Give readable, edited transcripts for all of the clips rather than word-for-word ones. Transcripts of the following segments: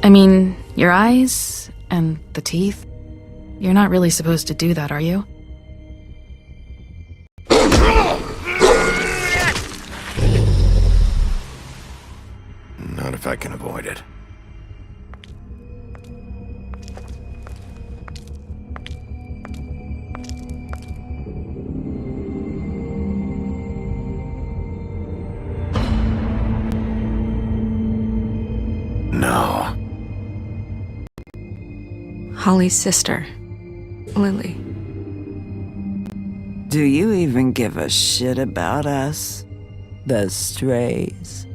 I mean, your eyes and the teeth. You're not really supposed to do that, are you? Not if I can avoid it. No. Holly's sister, Lily. Do you even give a shit about us? The strays?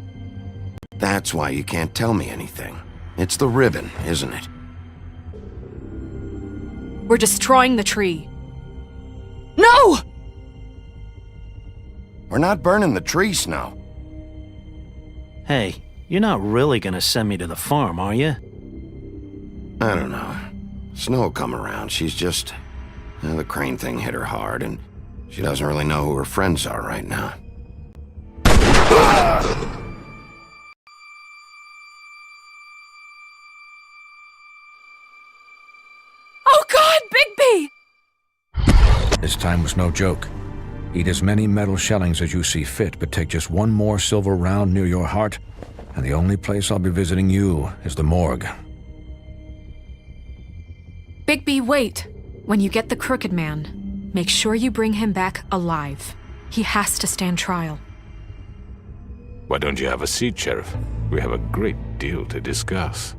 That's why you can't tell me anything. It's the ribbon, isn't it? We're destroying the tree. No! We're not burning the tree, Snow. Hey, you're not really gonna send me to the farm, are you? I don't know. Snow will come around. She's just... the crane thing hit her hard, and she doesn't really know who her friends are right now. Oh God, Bigby! This time was no joke. Eat as many metal shellings as you see fit, but take just one more silver round near your heart, and the only place I'll be visiting you is the morgue. Bigby, wait. When you get the Crooked Man, make sure you bring him back alive. He has to stand trial. Why don't you have a seat, Sheriff? We have a great deal to discuss.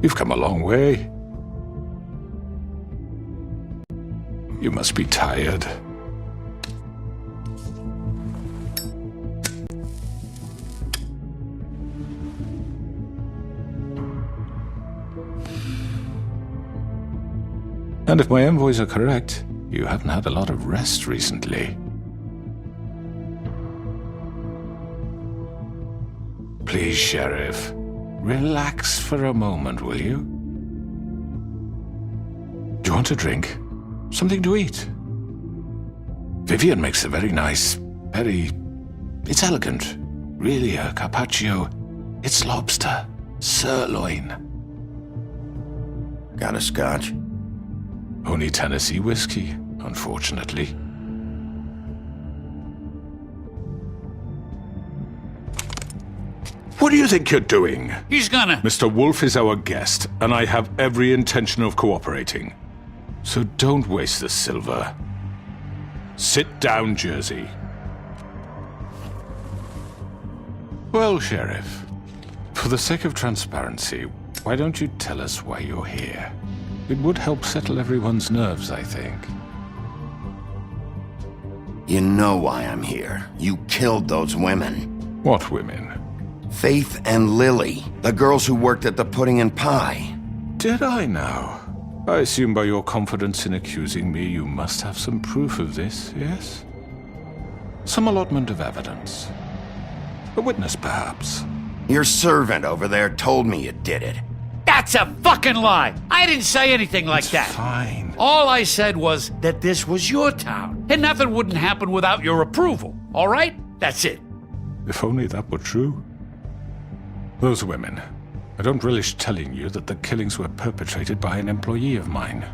You've come a long way. You must be tired. And if my envoys are correct, you haven't had a lot of rest recently. Please, Sheriff. Relax for a moment, will you? Do you want a drink? Something to eat? Vivian makes a very nice, it's elegant. Really a carpaccio. It's lobster. Sirloin. Got a scotch? Only Tennessee whiskey, unfortunately. What do you think you're doing? He's gonna... Mr. Wolf is our guest, and I have every intention of cooperating. So don't waste the silver. Sit down, Jersey. Well, Sheriff, for the sake of transparency, why don't you tell us why you're here? It would help settle everyone's nerves, I think. You know why I'm here. You killed those women. What women? Faith and Lily, the girls who worked at the Pudding and Pie. Did I now? I assume by your confidence in accusing me, you must have some proof of this, yes? Some allotment of evidence. A witness, perhaps. Your servant over there told me you did it. That's a fucking lie! I didn't say anything like It's that. fine. All I said was that this was your town, and nothing wouldn't happen without your approval, all right? That's it. If only that were true. Those women. I don't relish telling you that the killings were perpetrated by an employee of mine.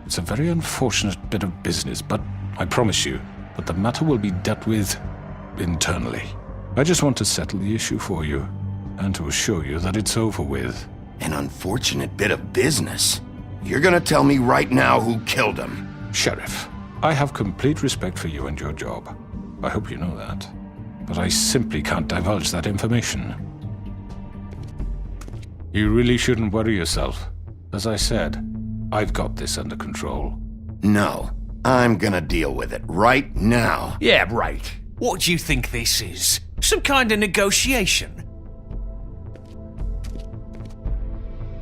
It's a very unfortunate bit of business, but I promise you that the matter will be dealt with internally. I just want to settle the issue for you, and to assure you that it's over with. An unfortunate bit of business? You're gonna tell me right now who killed him? Sheriff, I have complete respect for you and your job. I hope you know that. but I simply can't divulge that information. You really shouldn't worry yourself. As I said, I've got this under control. No, I'm gonna deal with it right now. Yeah, right. What do you think this is? Some kind of negotiation?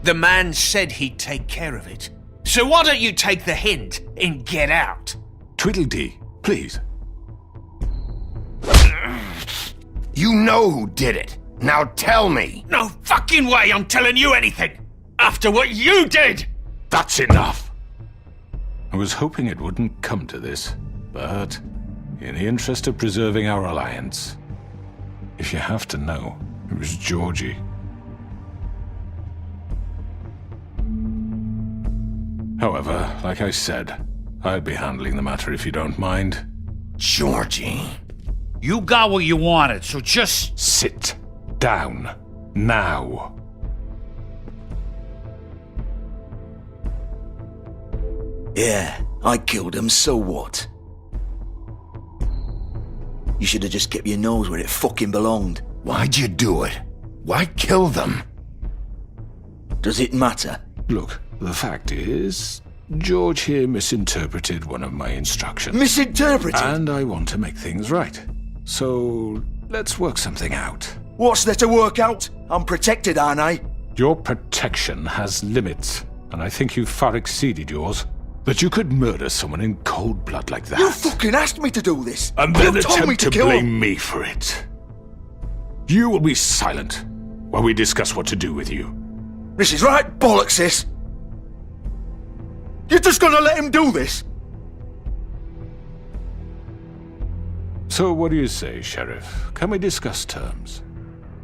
The man said he'd take care of it. So why don't you take the hint and get out? Tweedledee, please. You know who did it. Now tell me. No fucking way I'm telling you anything! After what you did! That's enough! I was hoping it wouldn't come to this, but in the interest of preserving our alliance, if you have to know, it was Georgie. However, like I said, I'll be handling the matter if you don't mind. Georgie. You got what you wanted, so just... Sit down. Now. Yeah, I killed him, so what? You should have just kept your nose where it fucking belonged. Why'd you do it? Why kill them? Does it matter? Look, the fact is, George here misinterpreted one of my instructions. Misinterpreted? And I want to make things right. So, let's work something out. What's there to work out? I'm protected, aren't I? Your protection has limits, and I think you've far exceeded yours. That you could murder someone in cold blood like that. You fucking asked me to do this! And then you told me attempt to kill blame him. me for it. You will be silent while we discuss what to do with you. This is right bollocks, this! You're just gonna let him do this? So what do you say, Sheriff? Can we discuss terms?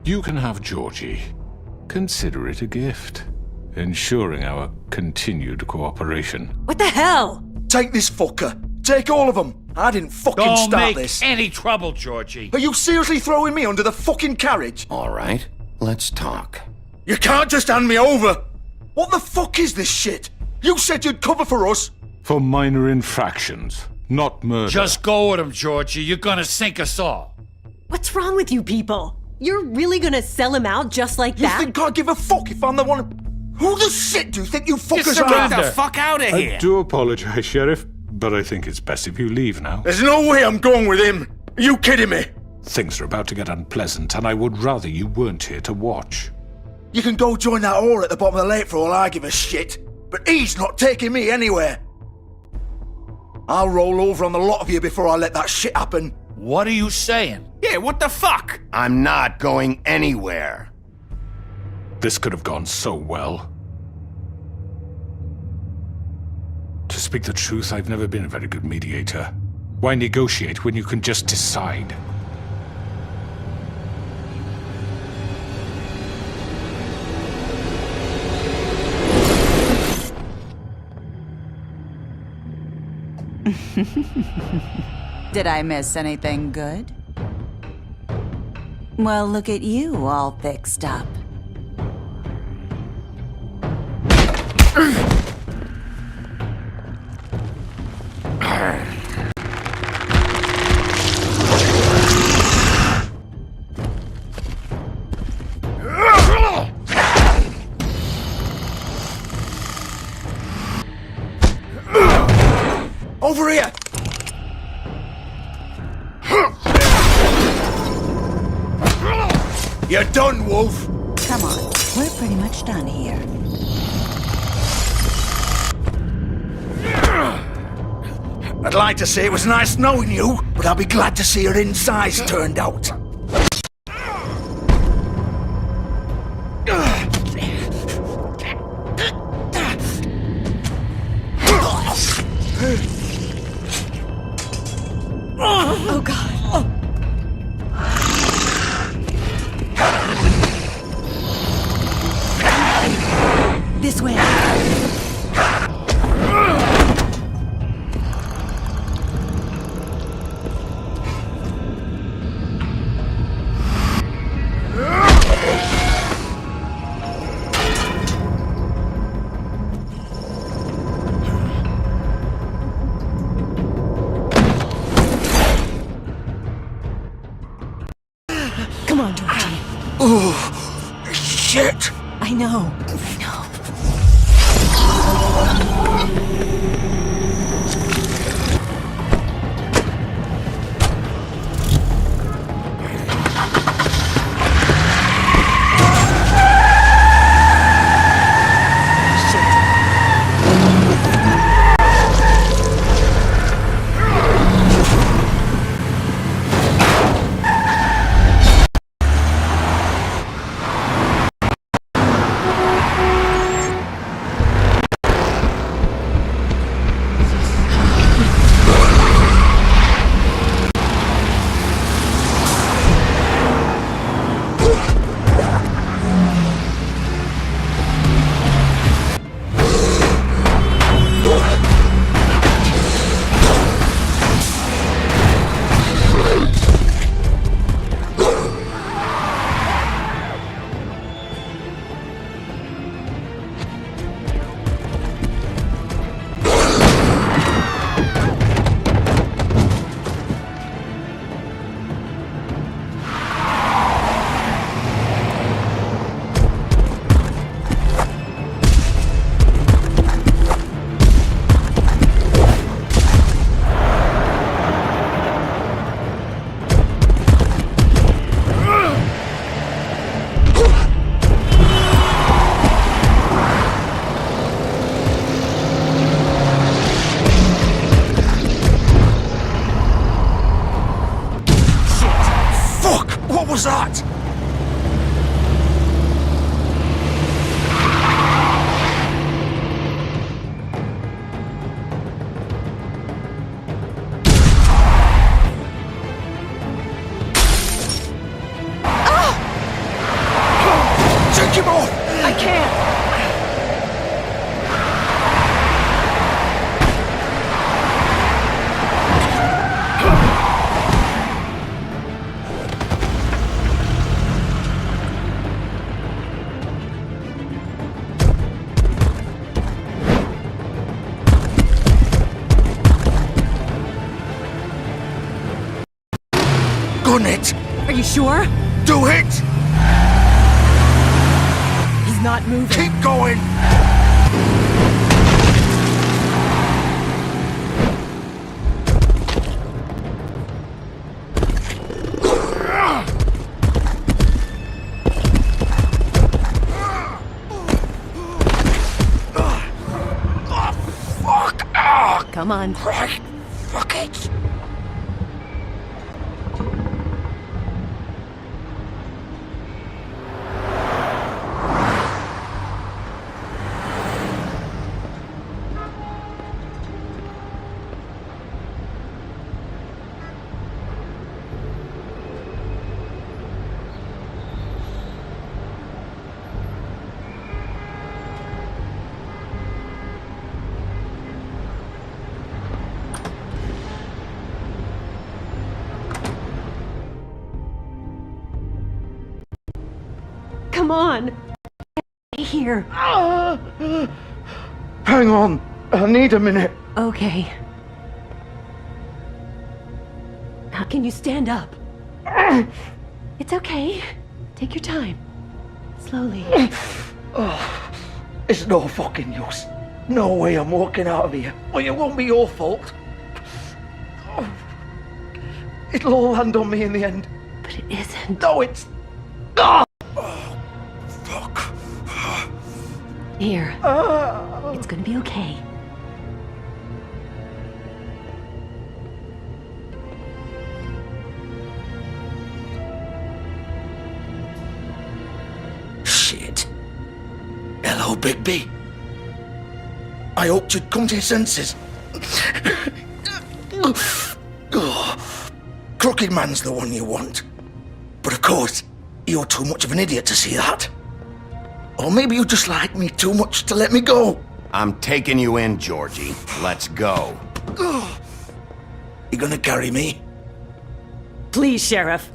You can have Georgie. Consider it a gift, ensuring our continued cooperation. What the hell? Take this fucker. Take all of them. I didn't fucking Don't start make this. any trouble, Georgie. Are you seriously throwing me under the fucking carriage? All right, let's talk. You can't just hand me over! What the fuck is this shit? You said you'd cover for us! For minor infractions, not murder. Just go with him, Georgie. You're gonna sink us all. What's wrong with you people? You're really gonna sell him out just like You that? think I give a fuck if I'm the one... Who the shit do you think you fuckers surrender. are? Get the fuck out of here! I do apologize, Sheriff, but I think it's best if you leave now. There's no way I'm going with him! Are you kidding me? Things are about to get unpleasant, and I would rather you weren't here to watch. You can go join that whore at the bottom of the lake for all I give a shit. But he's not taking me anywhere. I'll roll over on the lot of you before I let that shit happen. What are you saying? Yeah, what the fuck? I'm not going anywhere. This could have gone so well. To speak the truth, I've never been a very good mediator. Why negotiate when you can just decide? Did I miss anything good? Well, look at you all fixed up. Over here! You're done, Wolf! Come on, we're pretty much done here. I'd like to say it was nice knowing you, but I'll be glad to see your insides turned out. Oh god. This way. Come on, Georgie. Oh, shit! I know. What was that? Take him off! I can't. Gun it! Are you sure? Do it! He's not moving. Keep going! Fuck! Come on. Right! Fuck it! Come on. Stay here. Hang on. I need a minute. Okay. Now can you stand up? It's okay. Take your time. Slowly. It's no fucking use. No way I'm walking out of here. Well, it won't be your fault. It'll all land on me in the end. But it isn't. No, it's... Fuck. Here. It's gonna be okay. Shit. Hello, Bigby. I hoped you'd come to your senses. Crooked Man's the one you want. But of course, you're too much of an idiot to see that. Or maybe you just like me too much to let me go. I'm taking you in, Georgie. Let's go. You gonna carry me? Please, Sheriff.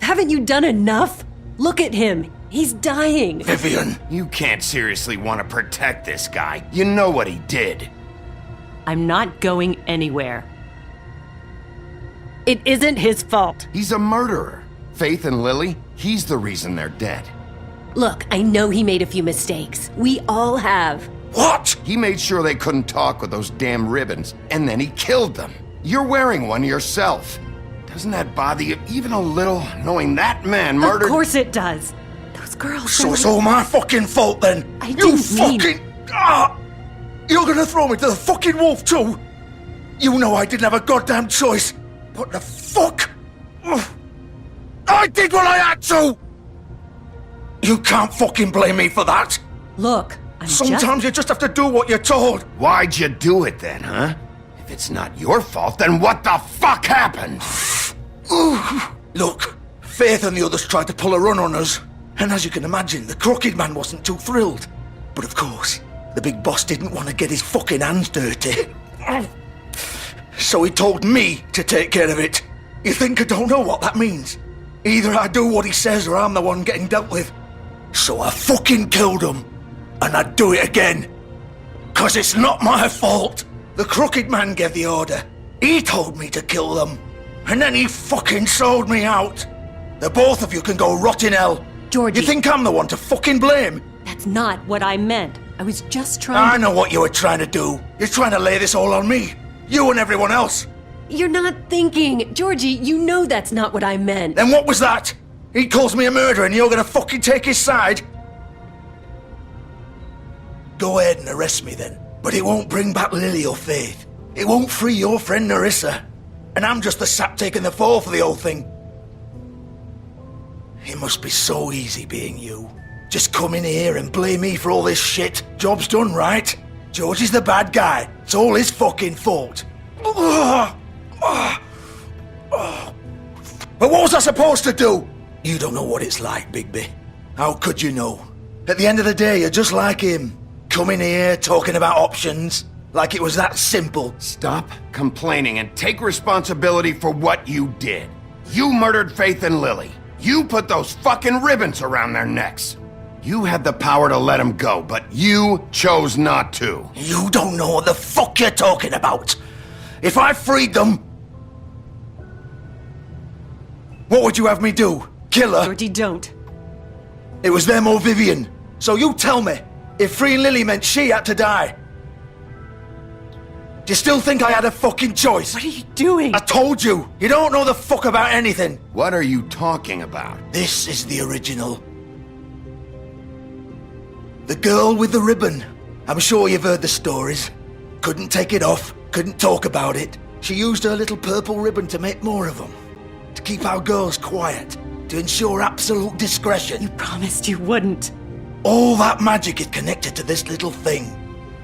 Haven't you done enough? Look at him. He's dying. Vivian. You can't seriously want to protect this guy. You know what he did. I'm not going anywhere. It isn't his fault. He's a murderer. Faith and Lily, he's the reason they're dead. Look, I know he made a few mistakes. We all have. What? He made sure they couldn't talk with those damn ribbons, and then he killed them. You're wearing one yourself. Doesn't that bother you even a little, knowing that man murdered— Of course it does. Those girls— So it's all my fucking fault then? I You didn't mean— fucking... Ah! You're gonna throw me to the fucking wolf too? You know I didn't have a goddamn choice. What the fuck? Ugh. I did what I had to! You can't fucking blame me for that. Look, Sometimes you just have to do what you're told. Why'd you do it then, huh? If it's not your fault, then what the fuck happened? Look, Faith and the others tried to pull a run on us. And as you can imagine, the Crooked Man wasn't too thrilled. But of course, the big boss didn't want to get his fucking hands dirty. So he told me to take care of it. You think I don't know what that means? Either I do what he says or I'm the one getting dealt with. So I fucking killed him. And I'd do it again. 'Cause it's not my fault. The Crooked Man gave the order. He told me to kill them. And then he fucking sold me out. The both of you can go rot in hell. Georgie. You think I'm the one to fucking blame? That's not what I meant. I was just trying I know what you were trying to do. You're trying to lay this all on me. You and everyone else. You're not thinking. Georgie, you know that's not what I meant. Then what was that? He calls me a murderer and you're gonna fucking take his side? Go ahead and arrest me then. But it won't bring back Lily or Faith. It won't free your friend Nerissa. And I'm just the sap taking the fall for the whole thing. It must be so easy being you. Just come in here and blame me for all this shit. Job's done, right? George is the bad guy. It's all his fucking fault. But what was I supposed to do? You don't know what it's like, Bigby. How could you know? At the end of the day, you're just like him. Coming here, talking about options, like it was that simple. Stop complaining and take responsibility for what you did. You murdered Faith and Lily. You put those fucking ribbons around their necks. You had the power to let them go, but you chose not to. You don't know what the fuck you're talking about. If I freed them... What would you have me do? Kill her? Georgie, don't. It was them or Vivian. So you tell me, if freeing Lily meant she had to die. Do you still think I had a fucking choice? What are you doing? I told you, you don't know the fuck about anything. What are you talking about? This is the original. The girl with the ribbon. I'm sure you've heard the stories. Couldn't take it off, couldn't talk about it. She used her little purple ribbon to make more of them. To keep our girls quiet. To ensure absolute discretion. You promised you wouldn't. All that magic is connected to this little thing.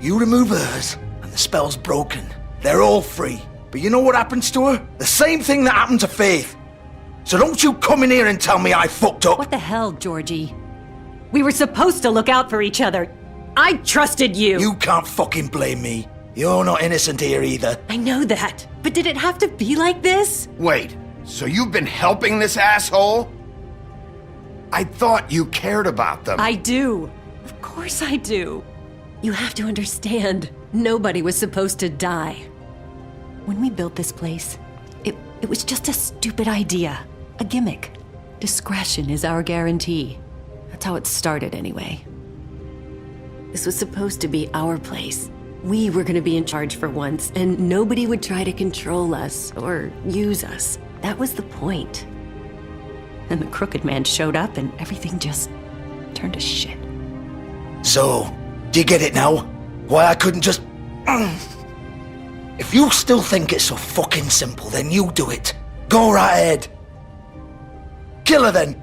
You remove hers, and the spell's broken. They're all free. But you know what happens to her? The same thing that happened to Faith. So don't you come in here and tell me I fucked up. What the hell, Georgie? We were supposed to look out for each other. I trusted you. You can't fucking blame me. You're not innocent here either. I know that. But did it have to be like this? Wait, so you've been helping this asshole? I thought you cared about them. I do. Of course I do. You have to understand, nobody was supposed to die. When we built this place, it was just a stupid idea. A gimmick. Discretion is our guarantee. That's how it started anyway. This was supposed to be our place. We were gonna be in charge for once, and nobody would try to control us or use us. That was the point. And the Crooked Man showed up and everything just turned to shit. So, do you get it now? Why I couldn't just... If you still think it's so fucking simple, then you do it. Go right ahead. Kill her then.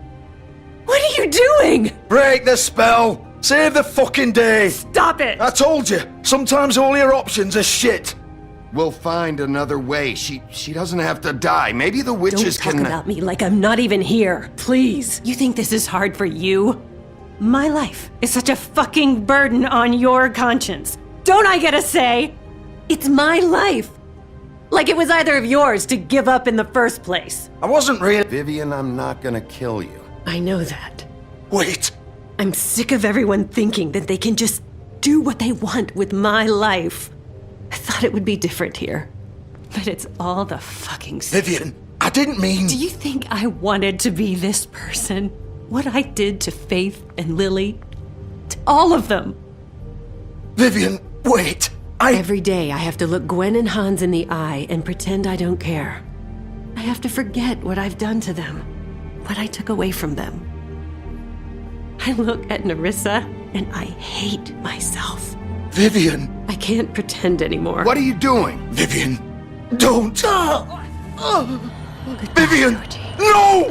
What are you doing? Break the spell. Save the fucking day. Stop it. I told you, sometimes all your options are shit. We'll find another way. She doesn't have to die. Maybe the witches Don't can... talk about me like I'm not even here. Please. You think this is hard for you? My life is such a fucking burden on your conscience. Don't I get a say? It's my life. Like it was either of yours to give up in the first place. I wasn't really... Vivian, I'm not gonna kill you. I know that. Wait. I'm sick of everyone thinking that they can just do what they want with my life. I thought it would be different here. But it's all the fucking same. Vivian, I didn't mean... Do you think I wanted to be this person? What I did to Faith and Lily? To all of them? Vivian, wait. Every day I have to look Gwen and Hans in the eye and pretend I don't care. I have to forget what I've done to them, what I took away from them. I look at Nerissa and I hate myself. Vivian! I can't pretend anymore. What are you doing? Vivian, don't! Vivian! Georgie. No!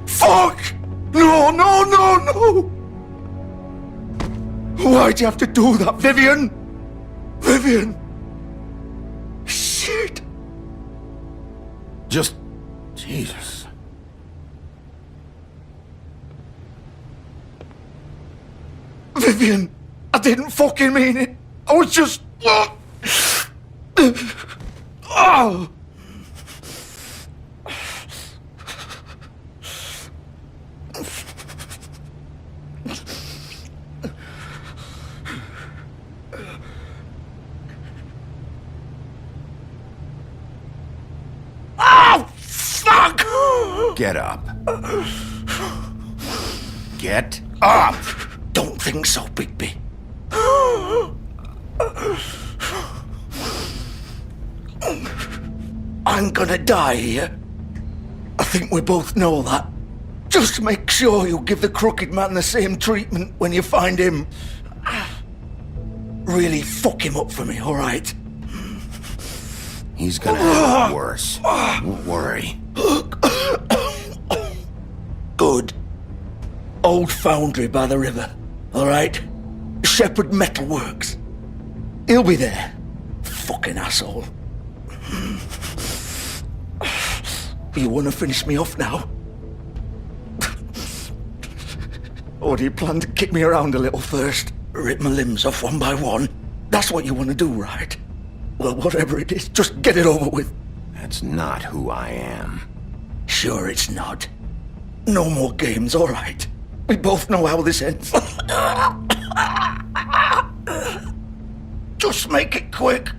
Fuck! No, no, no, no! Why'd you have to do that, Vivian? Vivian! Shit! Just... Jesus. Vivian! I didn't fucking mean it! I was just... Oh! Fuck! Get up. Get up! Don't think so, Bigby. I'm gonna die here. I think we both know that. Just make sure you give the Crooked Man the same treatment when you find him. Really fuck him up for me, alright? He's gonna have it worse. Don't worry. Good. Old foundry by the river, alright? Shepherd Metalworks. He'll be there. Fucking asshole. You wanna finish me off now? Or do you plan to kick me around a little first? Rip my limbs off one by one? That's what you wanna do, right? Well, whatever it is, just get it over with. That's not who I am. Sure it's not. No more games, alright? We both know how this ends. Just make it quick.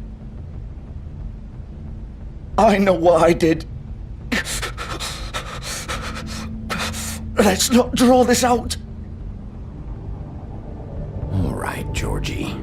I know what I did. Let's not draw this out. All right, Georgie.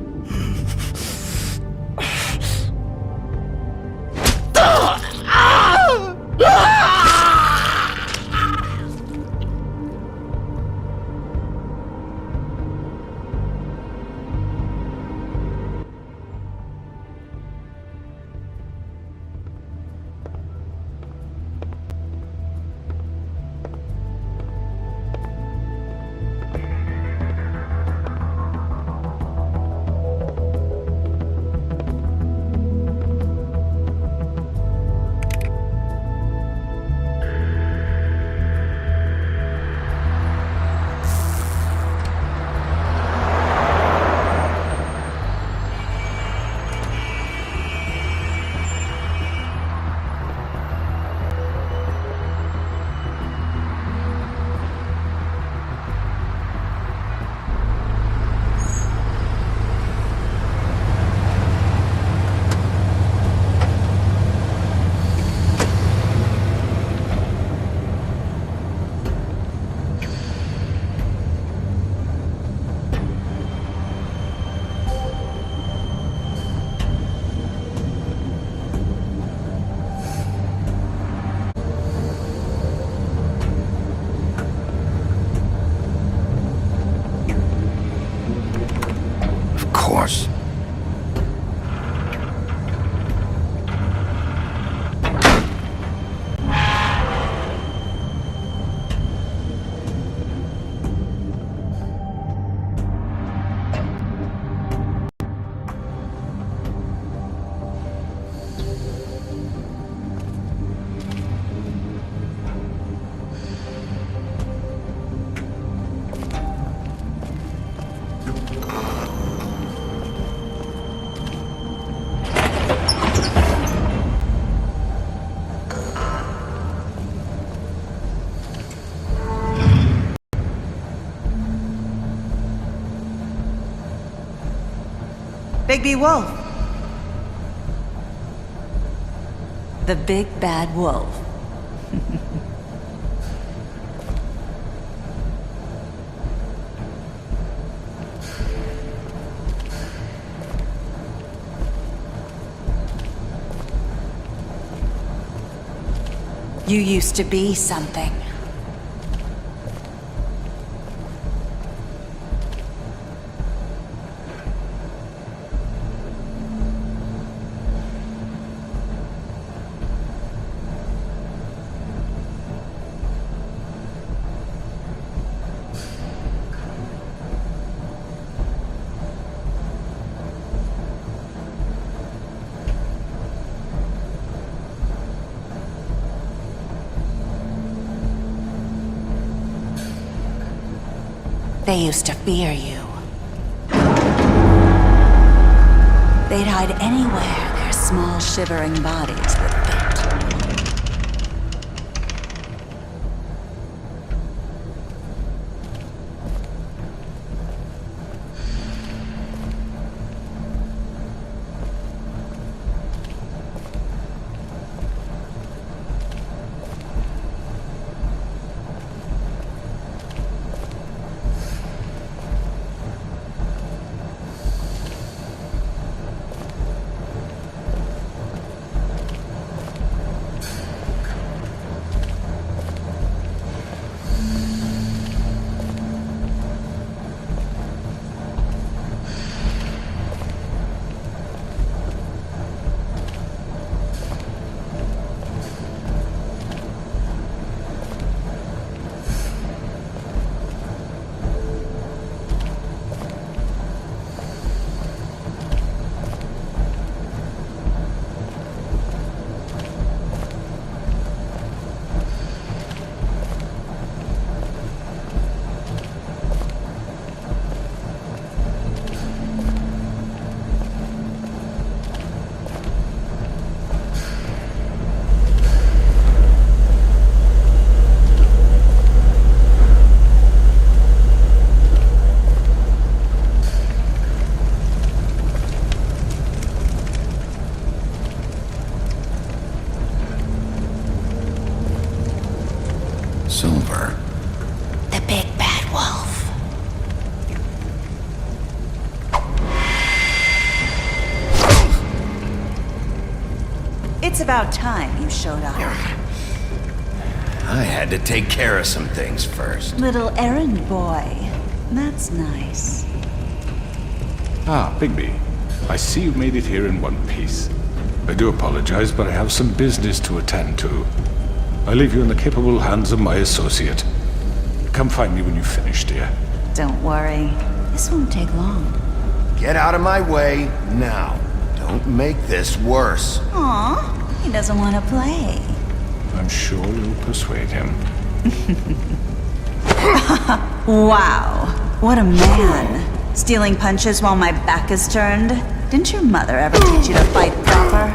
Course. Bigby Wolf. The big bad wolf. You used to be something. They used to fear you. They'd hide anywhere their small, shivering bodies would fit. Silver. The big bad wolf. It's about time you showed up. I had to take care of some things first. Little errand boy. That's nice. Ah, Bigby. I see you made it here in one piece. I do apologize, but I have some business to attend to. I leave you in the capable hands of my associate. Come find me when you finish, dear. Don't worry. This won't take long. Get out of my way now. Don't make this worse. Aw, he doesn't want to play. I'm sure you'll persuade him. Wow, what a man. Stealing punches while my back is turned. Didn't your mother ever teach you to fight proper?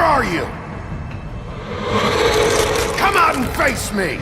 are you? Come out and face me!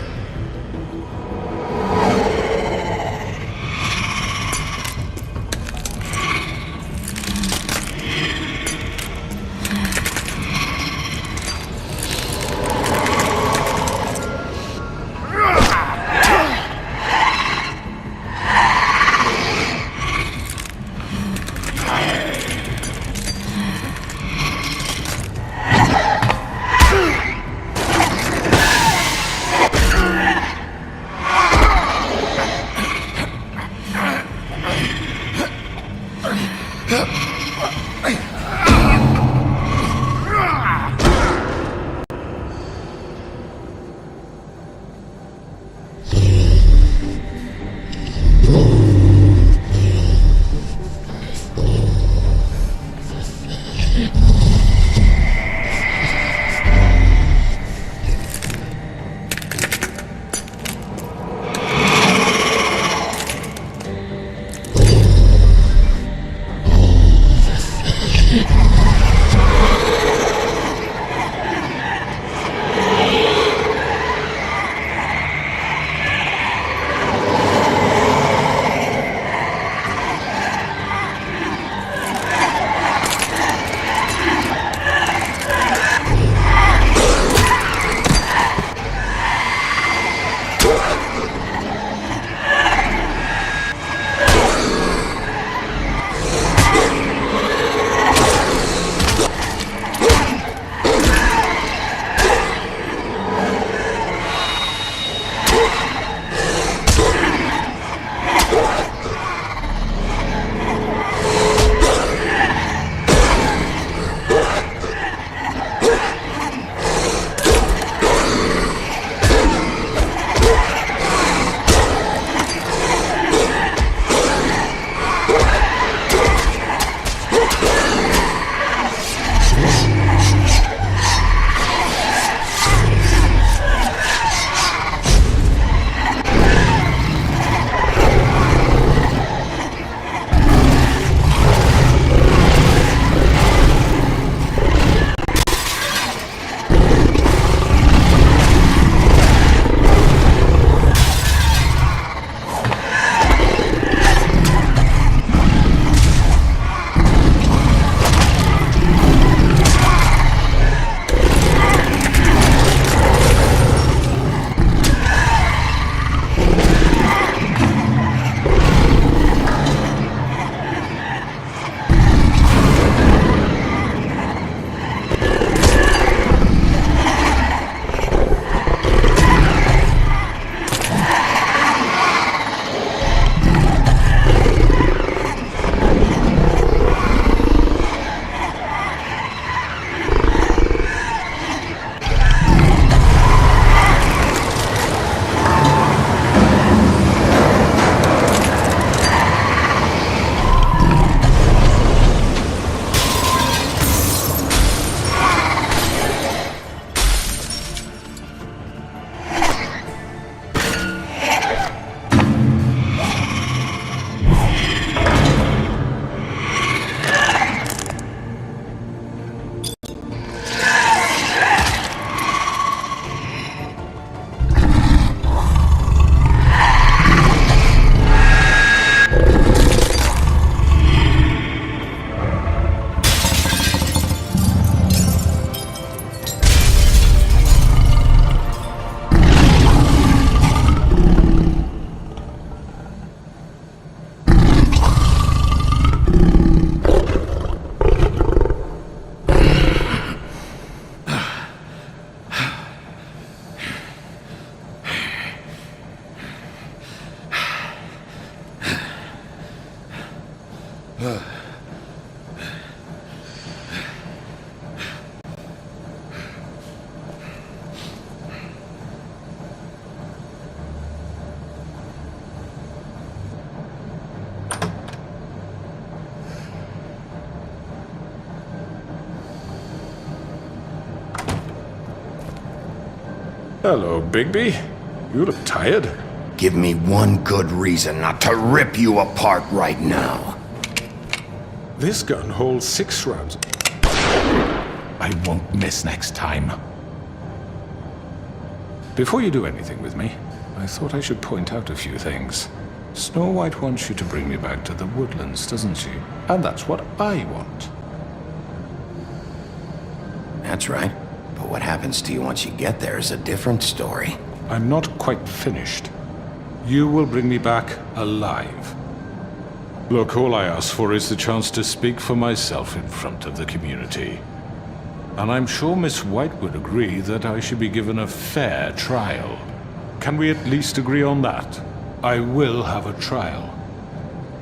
Hello, Bigby. You look tired. Give me one good reason not to rip you apart right now. This gun holds 6 rounds. I won't miss next time. Before you do anything with me, I thought I should point out a few things. Snow White wants you to bring me back to the woodlands, doesn't she? And that's what I want. That's right. But what happens to you once you get there is a different story. I'm not quite finished. You will bring me back alive. Look, all I ask for is the chance to speak for myself in front of the community. And I'm sure Miss White would agree that I should be given a fair trial. Can we at least agree on that? I will have a trial.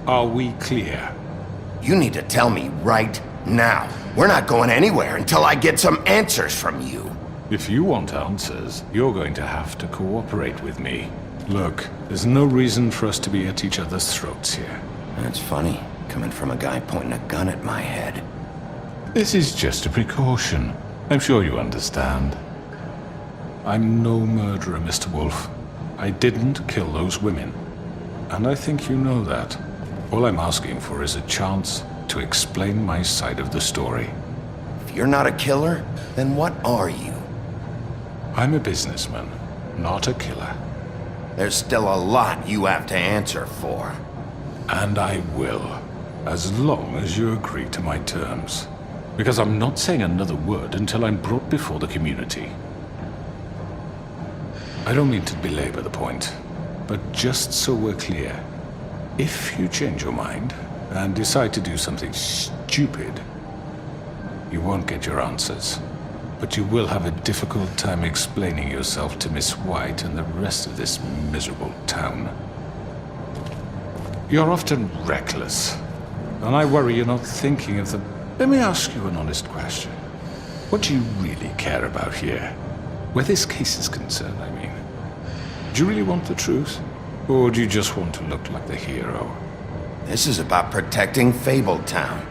Are we clear? You need to tell me right now. We're not going anywhere until I get some answers from you. If you want answers, you're going to have to cooperate with me. Look, there's no reason for us to be at each other's throats here. That's funny, coming from a guy pointing a gun at my head. This is just a precaution. I'm sure you understand. I'm no murderer, Mr. Wolf. I didn't kill those women. And I think you know that. All I'm asking for is a chance to explain my side of the story. If you're not a killer, then what are you? I'm a businessman, not a killer. There's still a lot you have to answer for. And I will, as long as you agree to my terms. Because I'm not saying another word until I'm brought before the community. I don't mean to belabor the point, but just so we're clear, if you change your mind and decide to do something stupid, you won't get your answers. But you will have a difficult time explaining yourself to Miss White and the rest of this miserable town. You're often reckless, and I worry you're not thinking of the... Let me ask you an honest question. What do you really care about here? Where this case is concerned, I mean. Do you really want the truth? Or do you just want to look like the hero? This is about protecting Fabletown.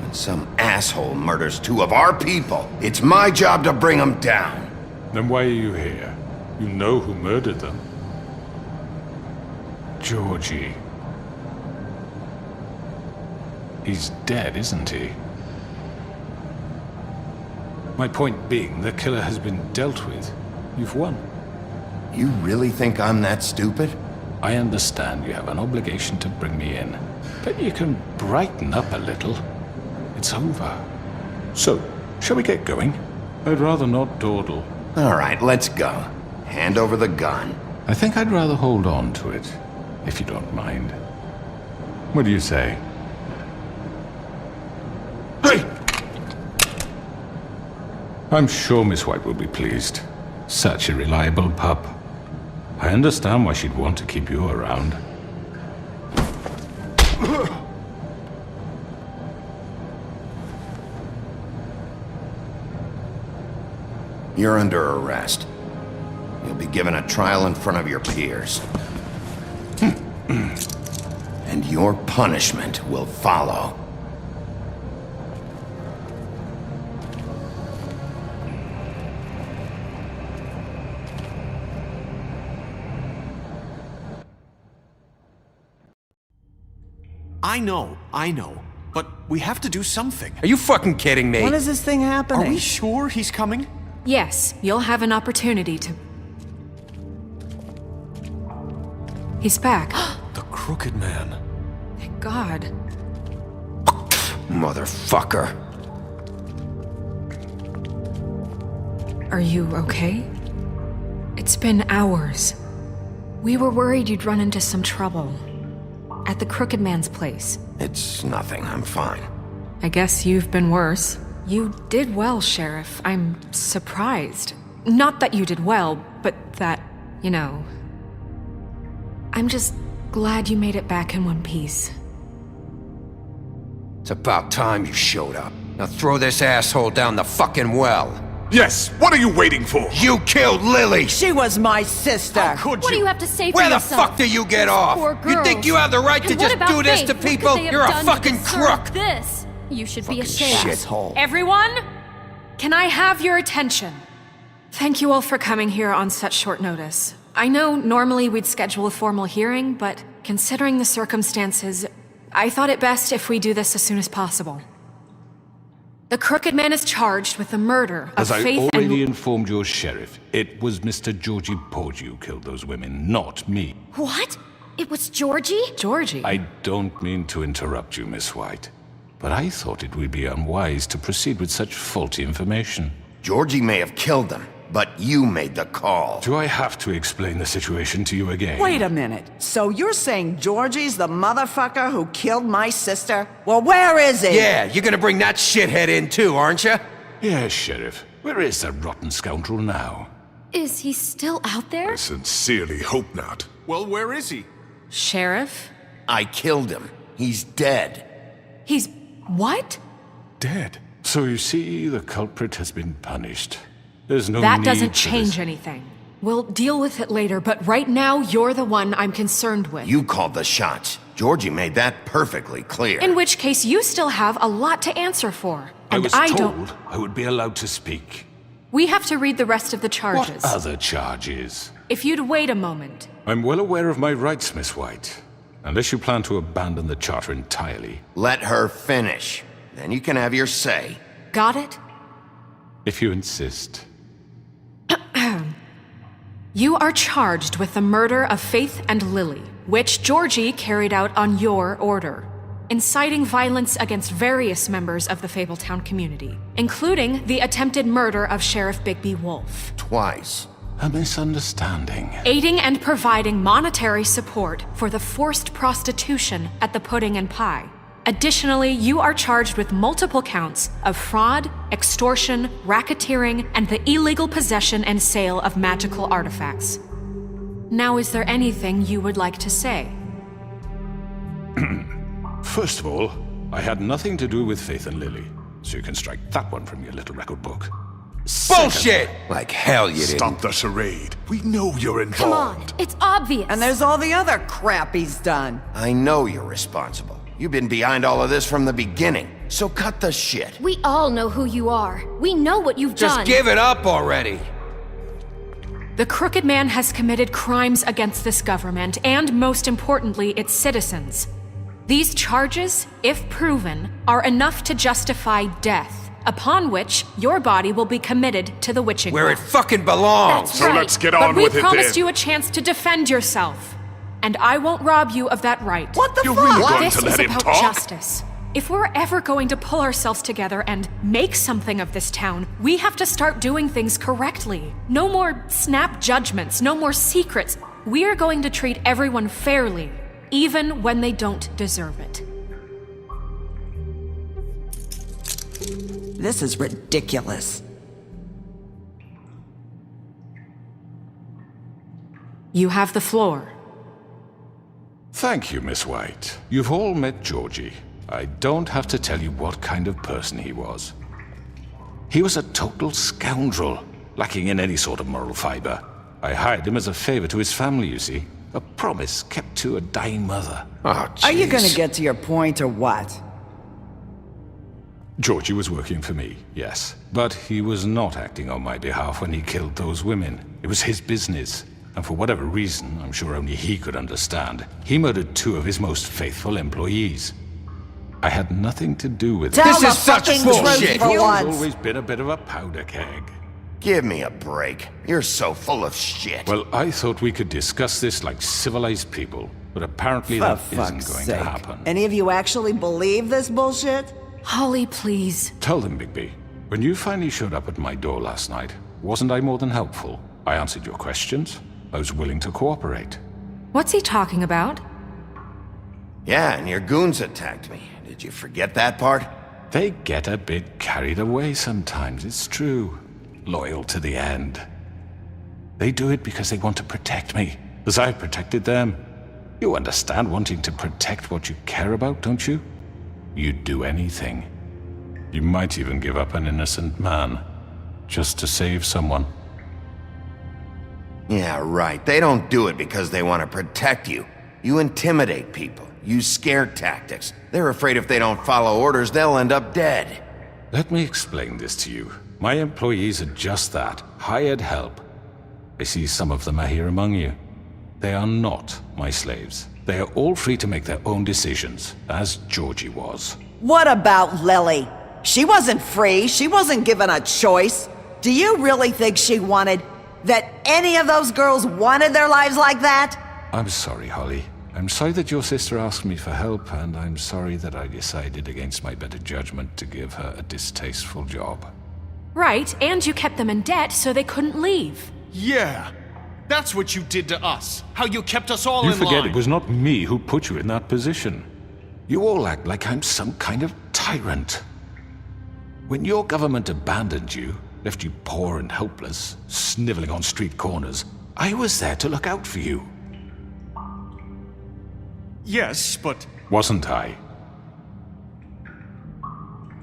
When some asshole murders two of our people, it's my job to bring them down. Then why are you here? You know who murdered them. Georgie. He's dead, isn't he? My point being, the killer has been dealt with. You've won. You really think I'm that stupid? I understand you have an obligation to bring me in, but you can brighten up a little. It's over. So, shall we get going? I'd rather not dawdle. All right, let's go. Hand over the gun. I think I'd rather hold on to it, if you don't mind. What do you say? Hey! I'm sure Miss White will be pleased. Such a reliable pup. I understand why she'd want to keep you around. You're under arrest. You'll be given a trial in front of your peers. And your punishment will follow. I know. But we have to do something. Are you fucking kidding me? When is this thing happening? Are we sure he's coming? Yes, you'll have an opportunity to... He's back. The Crooked Man. Thank God. Motherfucker. Are you okay? It's been hours. We were worried you'd run into some trouble. At the Crooked Man's place. It's nothing, I'm fine. I guess you've been worse. You did well, Sheriff. I'm surprised. Not that you did well, but that, you know... I'm just glad you made it back in one piece. It's about time you showed up. Now throw this asshole down the fucking well. Yes, what are you waiting for? You killed Lily! She was my sister! How could What do you have to say for Where the yourself? fuck do you get Those off? poor You think girls. you have the right to And what just about do this Faith? to What could people? they have You're a done to fucking deserve crook! This. You should be ashamed. Shithole. Everyone, can I have your attention? Thank you all for coming here on such short notice. I know normally we'd schedule a formal hearing, but considering the circumstances, I thought it best if we do this as soon as possible. The Crooked Man is charged with the murder of As I Faith already and... informed your sheriff, it was Mr. Georgie Porgy who killed those women, not me. What? It was Georgie? Georgie? I don't mean to interrupt you, Miss White, but I thought it would be unwise to proceed with such faulty information. Georgie may have killed them, but you made the call. Do I have to explain the situation to you again? Wait a minute. So you're saying Georgie's the motherfucker who killed my sister? Well, where is he? Yeah, you're gonna bring that shithead in too, aren't you? Yes, Sheriff. Where is that rotten scoundrel now? Is he still out there? I sincerely hope not. Well, where is he? Sheriff? I killed him. He's dead. He's... what? Dead. So you see, the culprit has been punished. There's no That need doesn't for change this. anything. We'll deal with it later, but right now, you're the one I'm concerned with. You called the shots. Georgie made that perfectly clear. In which case, you still have a lot to answer for. I And was I told don't... I would be allowed to speak. We have to read the rest of the charges. What other charges? If you'd wait a moment. I'm well aware of my rights, Miss White. Unless you plan to abandon the charter entirely. Let her finish. Then you can have your say. Got it? If you insist. You are charged with the murder of Faith and Lily, which Georgie carried out on your order, inciting violence against various members of the Fabletown community, including the attempted murder of Sheriff Bigby Wolf. Twice. A misunderstanding. Aiding and providing monetary support for the forced prostitution at the Pudding and Pie. Additionally, you are charged with multiple counts of fraud, extortion, racketeering, and the illegal possession and sale of magical artifacts. Now, is there anything you would like to say? First of all, I had nothing to do with Faith and Lily, so you can strike that one from your little record book. Bullshit! Like hell you didn't. Stop the charade. We know you're involved. Come on, it's obvious. And there's all the other crap he's done. I know you're responsible. You've been behind all of this from the beginning, so cut the shit. We all know who you are. We know what you've Just done. give it up already. The Crooked Man has committed crimes against this government and, most importantly, its citizens. These charges, if proven, are enough to justify death, upon which your body will be committed to the witching Where well. it fucking belongs. That's So right. let's get But on we with it promised then. you a chance to defend yourself, and I won't rob you of that right. What the You're fuck? really going This to is let him about talk? justice. If we're ever going to pull ourselves together and make something of this town, we have to start doing things correctly. No more snap judgments, no more secrets. We are going to treat everyone fairly, even when they don't deserve it. This is ridiculous. You have the floor. Thank you, Miss White. You've all met Georgie. I don't have to tell you what kind of person he was. He was a total scoundrel, lacking in any sort of moral fiber. I hired him as a favor to his family, you see. A promise kept to a dying mother. Oh, jeez. Are you gonna get to your point or what? Georgie was working for me, yes. But he was not acting on my behalf when he killed those women. It was his business. And for whatever reason, I'm sure only he could understand, he murdered 2 of his most faithful employees. I had nothing to do with it. Tell This the is such fucking bullshit. truth for He's once. always been a bit of a powder keg. Give me a break. You're so full of shit. Well, I thought we could discuss this like civilized people, but apparently For that fuck's isn't going sake. to happen. Any of you actually believe this bullshit? Holly, please. Tell them, Bigby, when you finally showed up at my door last night, wasn't I more than helpful? I answered your questions. I was willing to cooperate. What's he talking about? Yeah, and your goons attacked me. Did you forget that part? They get a bit carried away sometimes, it's true. Loyal to the end. They do it because they want to protect me, as I protected them. You understand wanting to protect what you care about, don't you? You'd do anything. You might even give up an innocent man, just to save someone. Yeah, right. They don't do it because they want to protect you. You intimidate people, use scare tactics. They're afraid if they don't follow orders, they'll end up dead. Let me explain this to you. My employees are just that, hired help. I see some of them are here among you. They are not my slaves. They are all free to make their own decisions, as Georgie was. What about Lily? She wasn't free. She wasn't given a choice. Do you really think she wanted... that any of those girls wanted their lives like that? I'm sorry, Holly. I'm sorry that your sister asked me for help, and I'm sorry that I decided against my better judgment to give her a distasteful job. Right, and you kept them in debt so they couldn't leave. Yeah, that's what you did to us. How you kept us all You in forget line. it was not me who put you in that position. You all act like I'm some kind of tyrant. When your government abandoned you, left you poor and helpless, sniveling on street corners, I was there to look out for you. Yes, but... Wasn't I?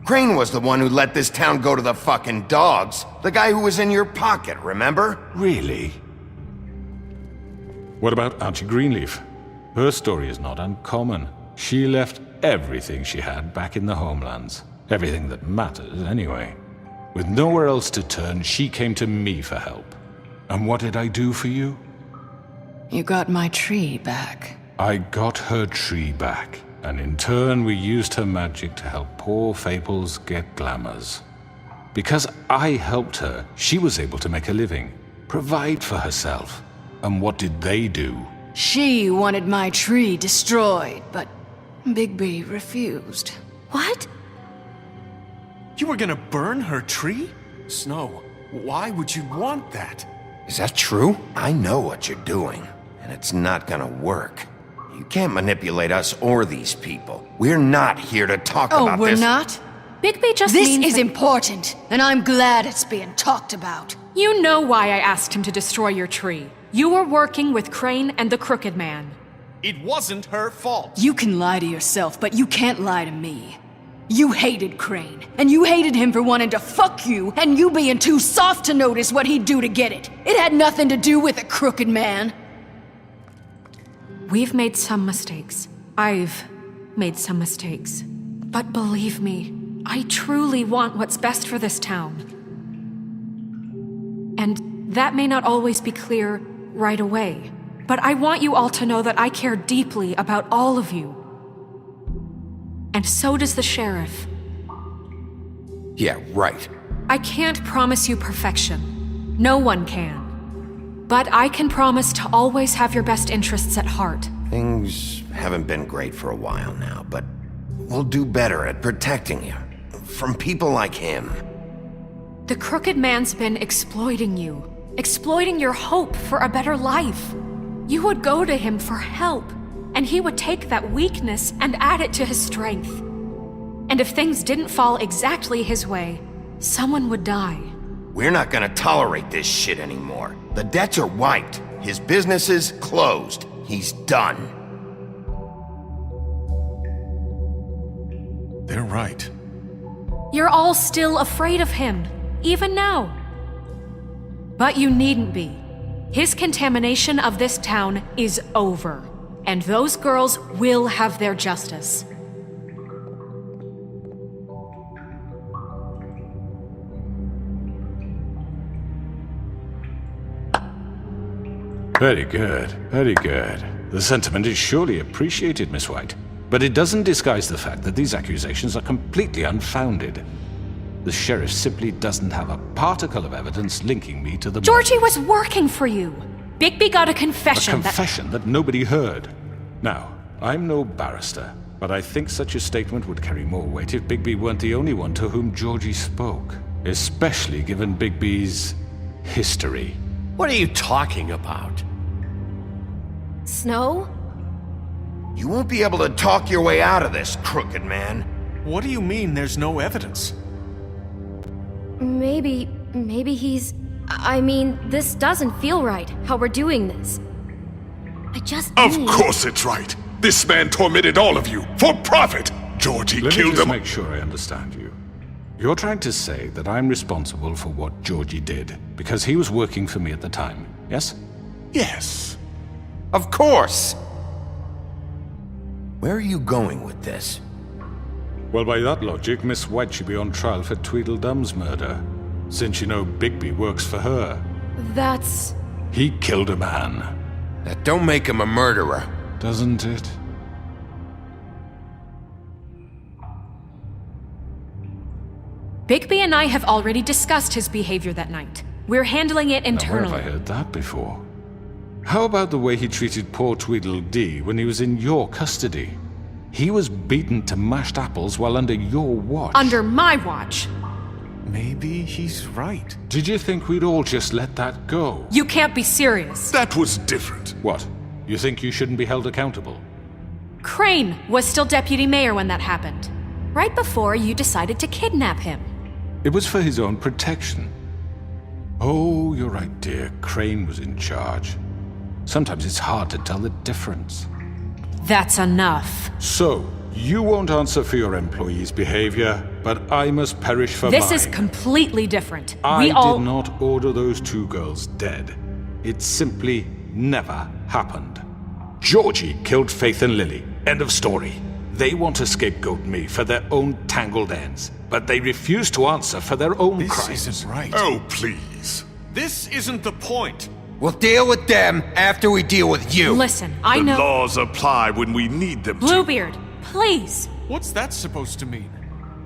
Crane was the one who let this town go to the fucking dogs. The guy who was in your pocket, remember? Really? What about Auntie Greenleaf? Her story is not uncommon. She left everything she had back in the homelands. Everything that matters, anyway. With nowhere else to turn, she came to me for help. And what did I do for you? You got my tree back. I got her tree back, and in turn we used her magic to help poor Fables get glamours. Because I helped her, she was able to make a living, provide for herself. And what did they do? She wanted my tree destroyed, but Bigby refused. What? You were gonna burn her tree? Snow, why would you want that? Is that true? I know what you're doing, and it's not gonna work. You can't manipulate us or these people. We're not here to talk about Oh, we're this. not? Bigby just This means is that- important, and I'm glad it's being talked about. You know why I asked him to destroy your tree. You were working with Crane and the Crooked Man. It wasn't her fault. You can lie to yourself, but you can't lie to me. You hated Crane, and you hated him for wanting to fuck you, and you being too soft to notice what he'd do to get it. It had nothing to do with a Crooked Man. We've made some mistakes. I've made some mistakes. But believe me, I truly want what's best for this town. And that may not always be clear right away, but I want you all to know that I care deeply about all of you. And so does the sheriff. Yeah, right. I can't promise you perfection. No one can. But I can promise to always have your best interests at heart. Things haven't been great for a while now, but we'll do better at protecting you. From people like him. The Crooked Man's been exploiting you. Exploiting your hope for a better life. You would go to him for help, and he would take that weakness and add it to his strength. And if things didn't fall exactly his way, someone would die. We're not gonna tolerate this shit anymore. The debts are wiped. His business is closed. He's done. They're right. You're all still afraid of him, even now. But you needn't be. His contamination of this town is over, and those girls will have their justice. Very good, very good. The sentiment is surely appreciated, Miss White. But it doesn't disguise the fact that these accusations are completely unfounded. The sheriff simply doesn't have a particle of evidence linking me to the Georgie was working for you. Bigby got a confession. A confession that nobody heard. Now, I'm no barrister, but I think such a statement would carry more weight if Bigby weren't the only one to whom Georgie spoke. Especially given Bigby's history. What are you talking about? Snow? You won't be able to talk your way out of this, Crooked Man. What do you mean there's no evidence? Maybe he's... I mean, this doesn't feel right, how we're doing this. I just Of need... course it's right. This man tormented all of you for profit. Georgie Let me killed just him. make sure I understand you. You're trying to say that I'm responsible for what Georgie did because he was working for me at the time, yes? Yes. Of course! Where are you going with this? Well, by that logic, Miss White should be on trial for Tweedledum's murder, since you know Bigby works for her. That's... He killed a man. That don't make him a murderer. Doesn't it? Bigby and I have already discussed his behavior that night. We're handling it Now, where internally. have I heard that before? How about the way he treated poor Tweedledee when he was in your custody? He was beaten to mashed apples while under your watch. Under my watch. Maybe he's right. Did you think we'd all just let that go? You can't be serious. That was different. What? You think you shouldn't be held accountable? Crane was still deputy mayor when that happened. Right before you decided to kidnap him. It was for his own protection. Oh, you're right, dear. Crane was in charge. Sometimes it's hard to tell the difference. That's enough. So, you won't answer for your employees' behavior, but I must perish for mine. This is completely different. I We all... did not order those 2 girls dead. It simply never happened. Georgie killed Faith and Lily. End of story. They want to scapegoat me for their own tangled ends, but they refuse to answer for their own crimes. This isn't right. Oh, please. This isn't the point. We'll deal with them after we deal with you. Listen, I The know... laws apply when we need them to. Bluebeard, please. What's that supposed to mean?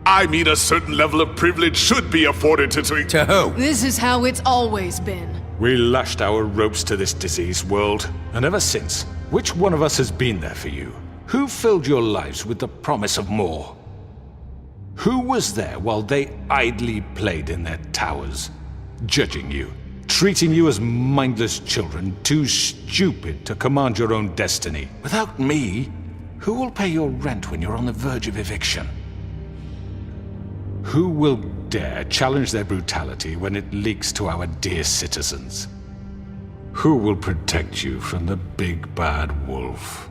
I mean a certain level of privilege should be afforded to... To who? This is how it's always been. We lashed our ropes to this diseased world, and ever since, which one of us has been there for you? Who filled your lives with the promise of more? Who was there while they idly played in their towers, judging you, treating you as mindless children, too stupid to command your own destiny? Without me, who will pay your rent when you're on the verge of eviction? Who will dare challenge their brutality when it leaks to our dear citizens? Who will protect you from the big bad wolf?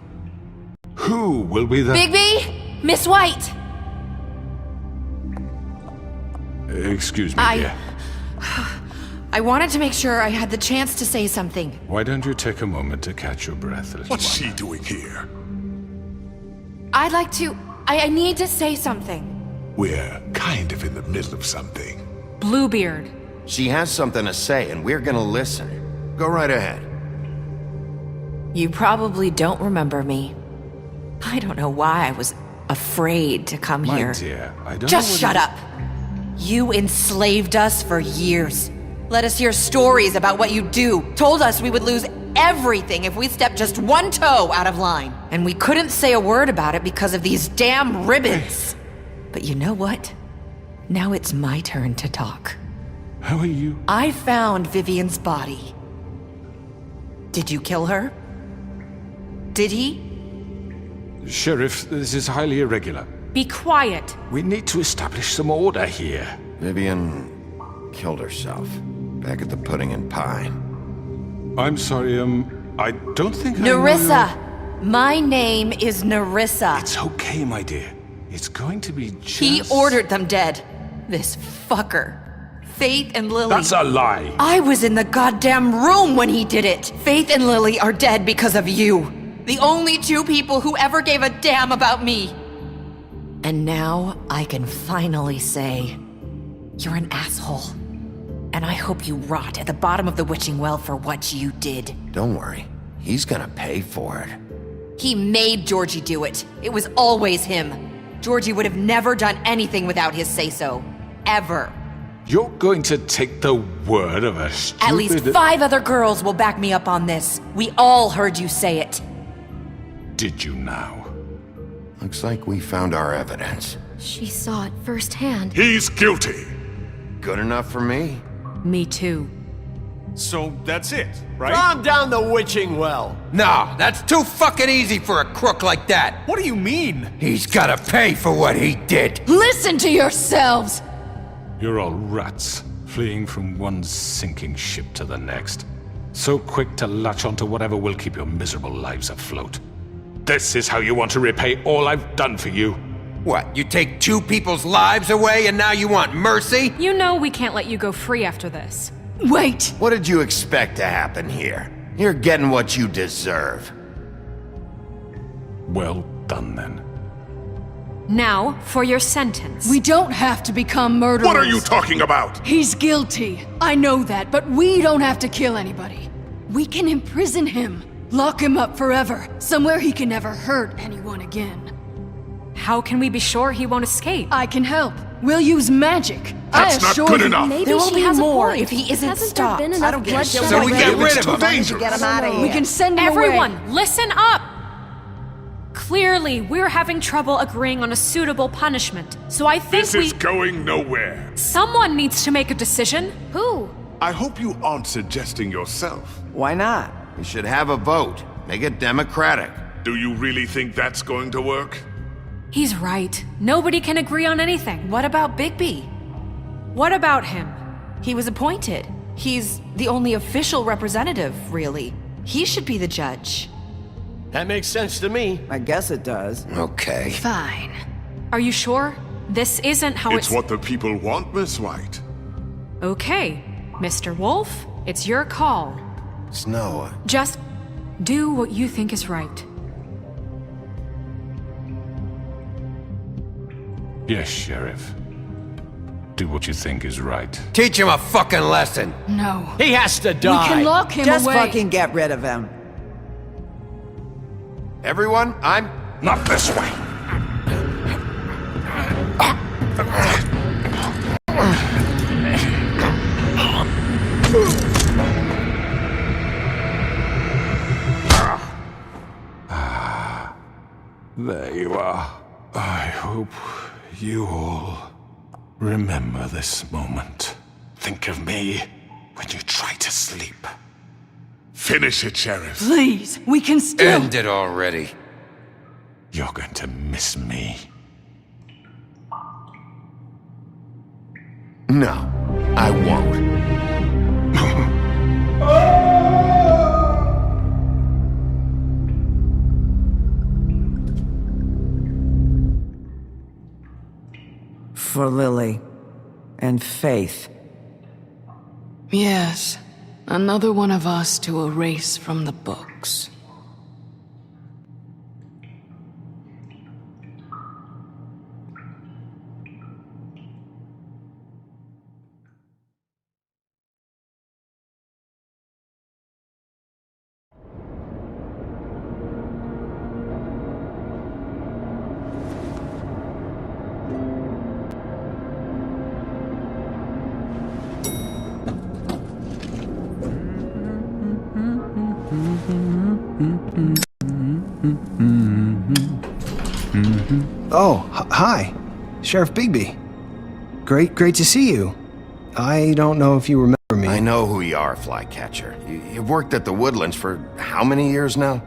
Who will be the... Bigby? Miss White! Excuse me, dear. I wanted to make sure I had the chance to say something. Why don't you take a moment to catch your breath, little What's one? she doing here? I'd like to... I need to say something. We're kind of in the middle of something. Bluebeard. She has something to say, and we're gonna listen. Go right ahead. You probably don't remember me. I don't know why I was afraid to come My here. dear, I don't Just know what shut up. You enslaved us for years. Let us hear stories about what you do. Told us we would lose everything if we stepped just one toe out of line. And we couldn't say a word about it because of these damn ribbons. But you know what? Now it's my turn to talk. How are you? I found Vivian's body. Did you kill her? Did he? Sheriff, this is highly irregular. Be quiet. We need to establish some order here. Vivian killed herself back at the Pudding and Pie. I'm sorry, I don't think Nerissa! My name is Nerissa. It's okay, my dear. It's going to be just... He ordered them dead. This fucker. Faith and Lily. That's a lie. I was in the goddamn room when he did it. Faith and Lily are dead because of you. The only 2 people who ever gave a damn about me. And now I can finally say, you're an asshole. And I hope you rot at the bottom of the witching well for what you did. Don't worry. He's gonna pay for it. He made Georgie do it. It was always him. Georgie would have never done anything without his say-so. Ever. You're going to take the word of a stupid... At least 5 other girls will back me up on this. We all heard you say it. Did you now? Looks like we found our evidence. She saw it firsthand. He's guilty. Good enough for me. Me too. So that's it, right? Calm down the witching well. No, that's too fucking easy for a crook like that. What do you mean? He's gotta pay for what he did. Listen to yourselves! You're all rats, fleeing from one sinking ship to the next. So quick to latch onto whatever will keep your miserable lives afloat. This is how you want to repay all I've done for you. What, you take 2 people's lives away and now you want mercy? You know we can't let you go free after this. Wait! What did you expect to happen here? You're getting what you deserve. Well done, then. Now, for your sentence. We don't have to become murderers. What are you talking about? He's guilty. I know that, but we don't have to kill anybody. We can imprison him. Lock him up forever. Somewhere he can never hurt anyone again. How can we be sure he won't escape? I can help. We'll use magic. That's I not assure good you. enough. Maybe There will she be has more a point. if he isn't Hasn't stopped. there been enough I don't give a bloodshed shit. So we already? get rid It's of too him. dangerous. Get him out of here. We can send him away. Everyone, listen up! Clearly, we're having trouble agreeing on a suitable punishment. So I think This is going nowhere. someone needs to make a decision. Who? I hope you aren't suggesting yourself. Why not? We should have a vote. Make it democratic. Do you really think that's going to work? He's right. Nobody can agree on anything. What about Bigby? What about him? He was appointed. He's the only official representative, really. He should be the judge. That makes sense to me. I guess it does. Okay. Fine. Are you sure? This isn't how It's what the people want, Miss White. Okay, Mr. Wolf, it's your call. Snow. Just do what you think is right. Yes, Sheriff. Do what you think is right. Teach him a fucking lesson. No. He has to die. We can lock him Just away. fucking get rid of him. Everyone, I'm... Not this way. There you are. I hope you all remember this moment. Think of me when you try to sleep. Finish it, Sheriff. Please, we can still... End it already. You're going to miss me. No, I won't. For Lily and Faith. Yes, another one of us to erase from the books. Oh, hi. Sheriff Bigby. Great to see you. I don't know if you remember me. I know who you are, Flycatcher. You've worked at the Woodlands for how many years now?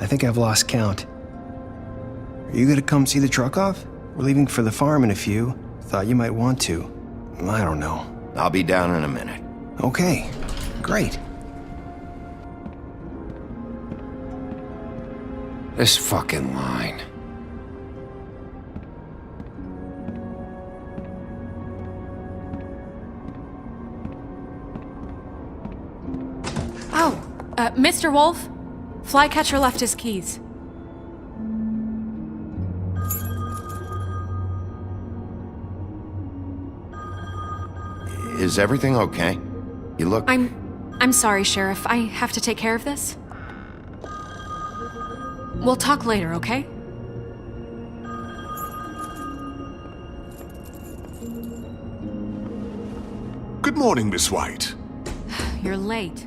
I think I've lost count. Are you gonna come see the truck off? We're leaving for the farm in a few. Thought you might want to. I don't know. I'll be down in a minute. Okay, great. This fucking line. Oh, Mr. Wolf, Flycatcher left his keys. Is everything okay? You look... I'm sorry, Sheriff. I have to take care of this. We'll talk later, okay? Good morning, Miss White. You're late.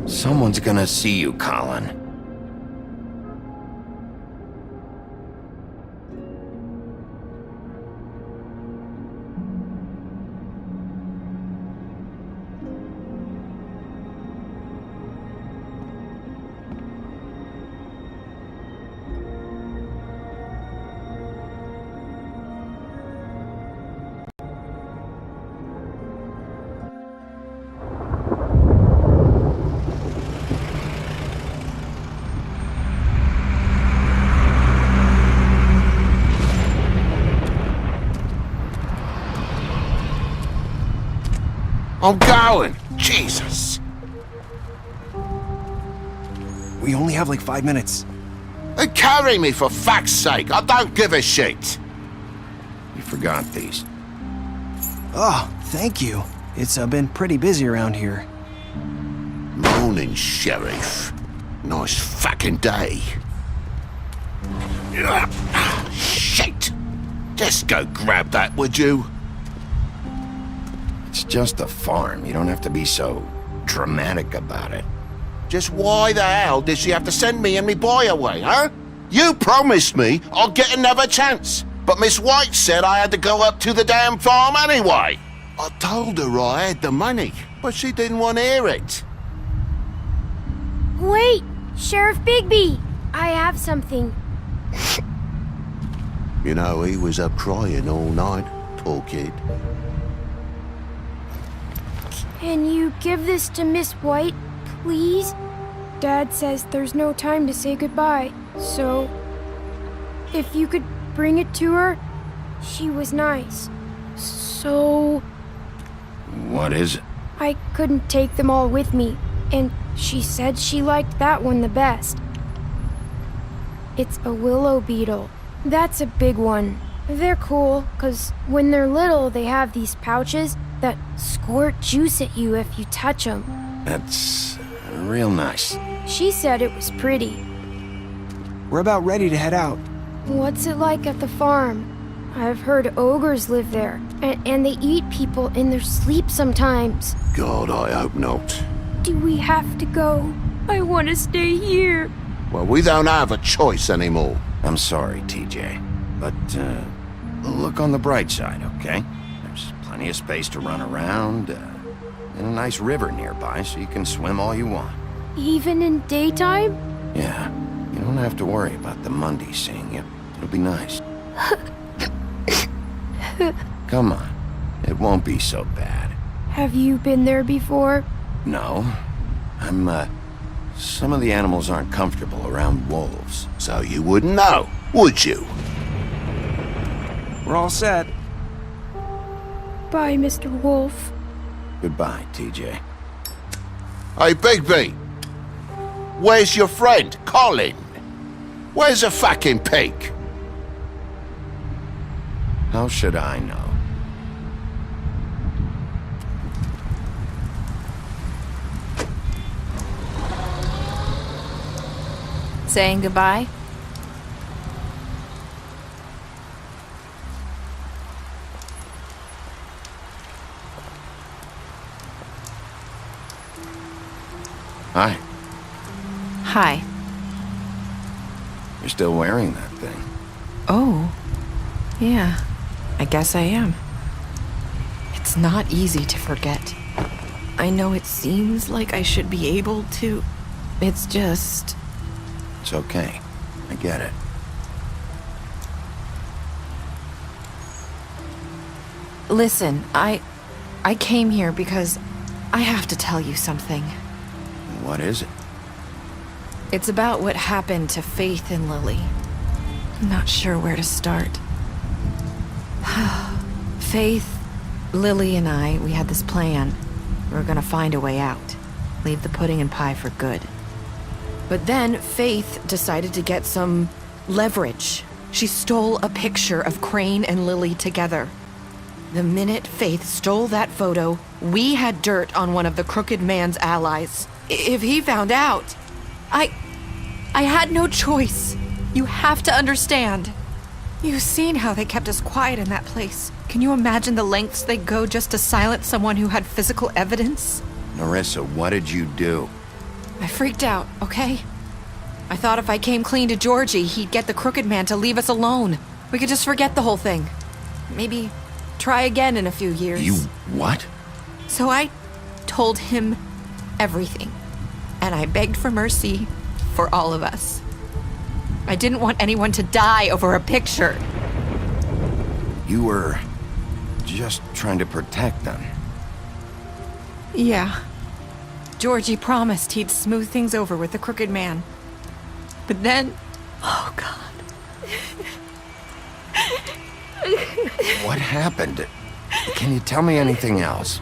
Someone's gonna see you, Colin. I'm going! Jesus! We only have like 5 minutes. Carry me, for fuck's sake! I don't give a shit! You forgot these. Oh, thank you. It's been pretty busy around here. Morning, Sheriff. Nice fucking day. Shit! Just go grab that, would you? It's just a farm. You don't have to be so dramatic about it. Just why the hell did she have to send me and me boy away, huh? You promised me I'll get another chance, but Miss White said I had to go up to the damn farm anyway. I told her I had the money, but she didn't want to hear it. Wait, Sheriff Bigby! I have something. You know, he was up crying all night, poor kid. Can you give this to Miss White, please? Dad says there's no time to say goodbye, so if you could bring it to her, she was nice. So What is it? I couldn't take them all with me, and she said she liked that one the best. It's a willow beetle. That's a big one. They're cool, 'cause when they're little, they have these pouches that squirt juice at you if you touch them. That's real nice. She said it was pretty. We're about ready to head out. What's it like at the farm? I've heard ogres live there, and they eat people in their sleep sometimes. God, I hope not. Do we have to go? I want to stay here. Well, we don't have a choice anymore. I'm sorry, TJ, but look on the bright side, okay? There's plenty of space to run around, and a nice river nearby so you can swim all you want. Even in daytime? Yeah, you don't have to worry about the Mundy seeing you. It'll be nice. Come on, it won't be so bad. Have you been there before? No, some of the animals aren't comfortable around wolves. So you wouldn't know, would you? We're all set. Bye, Mr. Wolf. Goodbye, TJ. Hey, Bigby! Where's your friend, Colin? Where's the fucking pig? How should I know? Saying goodbye? Hi. Hi. You're still wearing that thing. Oh. Yeah. I guess I am. It's not easy to forget. I know it seems like I should be able to. It's just... It's okay. I get it. Listen, I came here because I have to tell you something. What is it? It's about what happened to Faith and Lily. I'm not sure where to start. Faith, Lily, and I, we had this plan. We were gonna find a way out. Leave the pudding and pie for good. But then Faith decided to get some leverage. She stole a picture of Crane and Lily together. The minute Faith stole that photo, we had dirt on one of the Crooked Man's allies. If he found out, I had no choice. You have to understand. You've seen how they kept us quiet in that place. Can you imagine the lengths they go just to silence someone who had physical evidence? Nerissa, what did you do? I freaked out, okay? I thought if I came clean to Georgie, he'd get the Crooked Man to leave us alone. We could just forget the whole thing. Maybe try again in a few years. You what? So I told him everything. And I begged for mercy for all of us. I didn't want anyone to die over a picture. You were just trying to protect them. Yeah. Georgie promised he'd smooth things over with the Crooked Man. But then... Oh, God. What happened? Can you tell me anything else?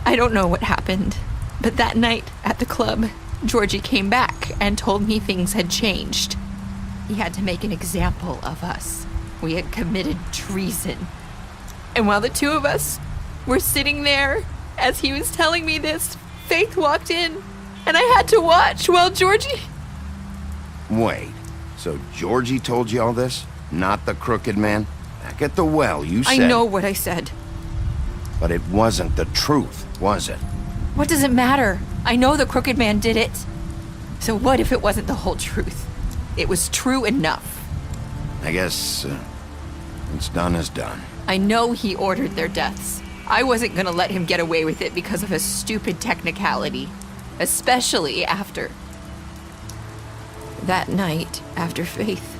I don't know what happened. But that night at the club, Georgie came back and told me things had changed. He had to make an example of us. We had committed treason. And while the two of us were sitting there, As he was telling me this, Faith walked in, and I had to watch while Georgie... Wait, so Georgie told you all this? Not the crooked man? Back at the well, you said... I know what I said. But it wasn't the truth, was it? What does it matter? I know the crooked man did it. So what if it wasn't the whole truth? It was true enough. I guess... what's done is done. I know he ordered their deaths. I wasn't gonna let him get away with it because of a stupid technicality. Especially after... that night, after Faith.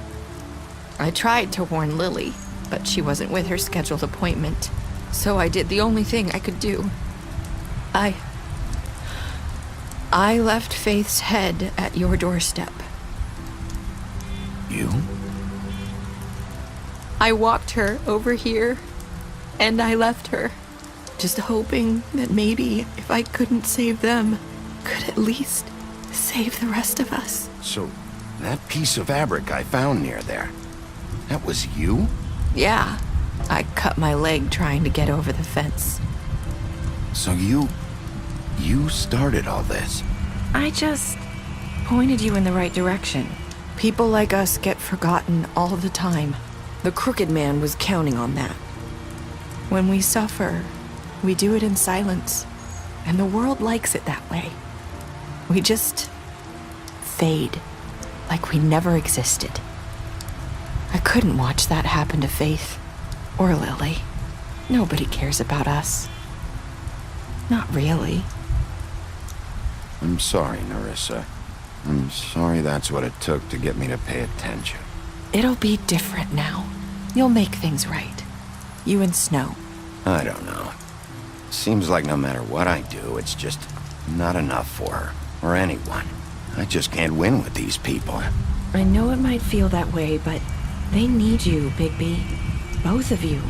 I tried to warn Lily, but she wasn't with her scheduled appointment. So I did the only thing I could do. I left Faith's head at your doorstep. You? I walked her over here, and I left her. Just hoping that maybe, if I couldn't save them, could at least save the rest of us. So, that piece of fabric I found near there, that was you? Yeah. I cut my leg trying to get over the fence. So you started all this? I just pointed you in the right direction. People like us get forgotten all the time. The crooked man was counting on that. When we suffer, we do it in silence, and the world likes it that way. We just fade, like we never existed. I couldn't watch that happen to Faith, or Lily. Nobody cares about us. Not really. I'm sorry, Nerissa. I'm sorry that's what it took to get me to pay attention. It'll be different now. You'll make things right. You and Snow. I don't know. Seems like no matter what I do, it's just not enough for her, or anyone. I just can't win with these people. I know it might feel that way, but they need you, Bigby. Both of you.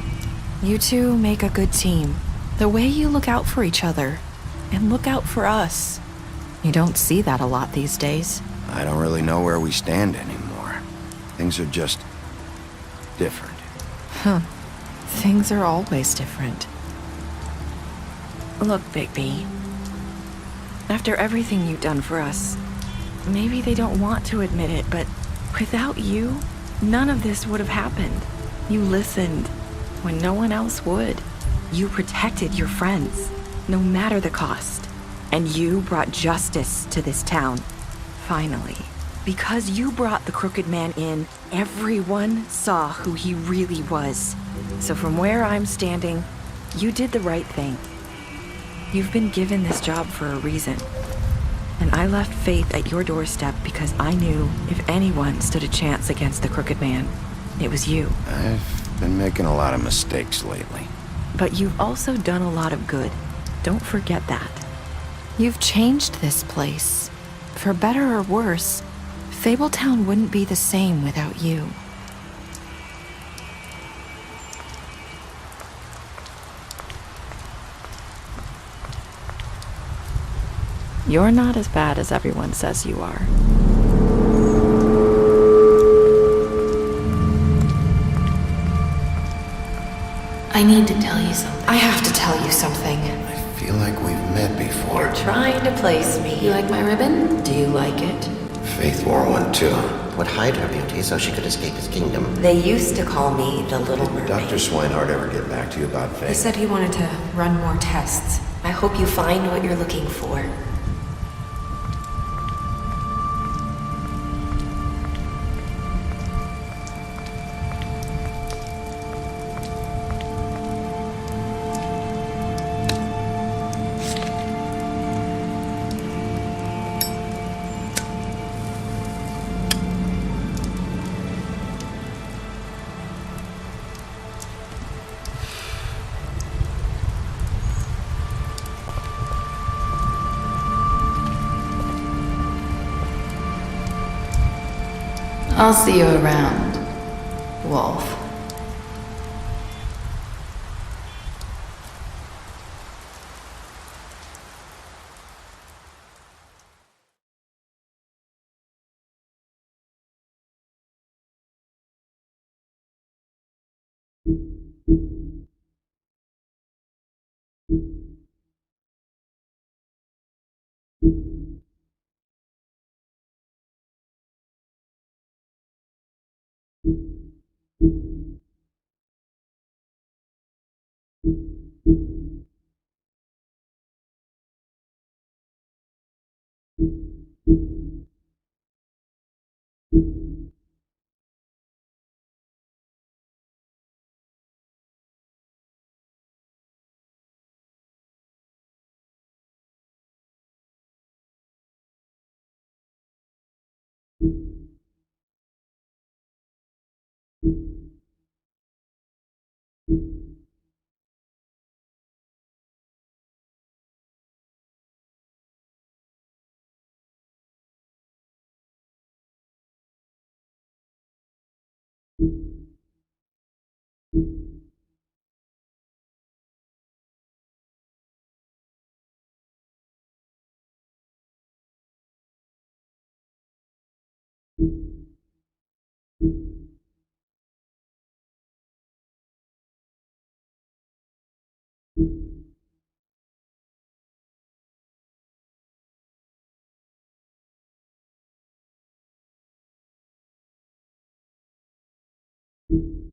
You two make a good team. The way you look out for each other, and look out for us. You don't see that a lot these days. I don't really know where we stand anymore. Things are just... different. Huh. Things are always different. Look, Bigby. After everything you've done for us, maybe they don't want to admit it, but without you, none of this would have happened. You listened when no one else would. You protected your friends, no matter the cost. And you brought justice to this town. Finally. Because you brought the crooked man in, everyone saw who he really was. So from where I'm standing, you did the right thing. You've been given this job for a reason. And I left Faith at your doorstep because I knew if anyone stood a chance against the crooked man, it was you. I've been making a lot of mistakes lately. But you've also done a lot of good. Don't forget that. You've changed this place. For better or worse, Fabletown wouldn't be the same without you. You're not as bad as everyone says you are. I need to tell you something. I have to tell you something. I feel like we've met before. Trying to place me. You like my ribbon? Do you like it? Faith wore one too. Would hide her beauty so she could escape his kingdom. They used to call me the Little Mermaid. Dr. Swinehart ever get back to you about Faith? He said he wanted to run more tests. I hope you find what you're looking for. I'll see you around, Wolf.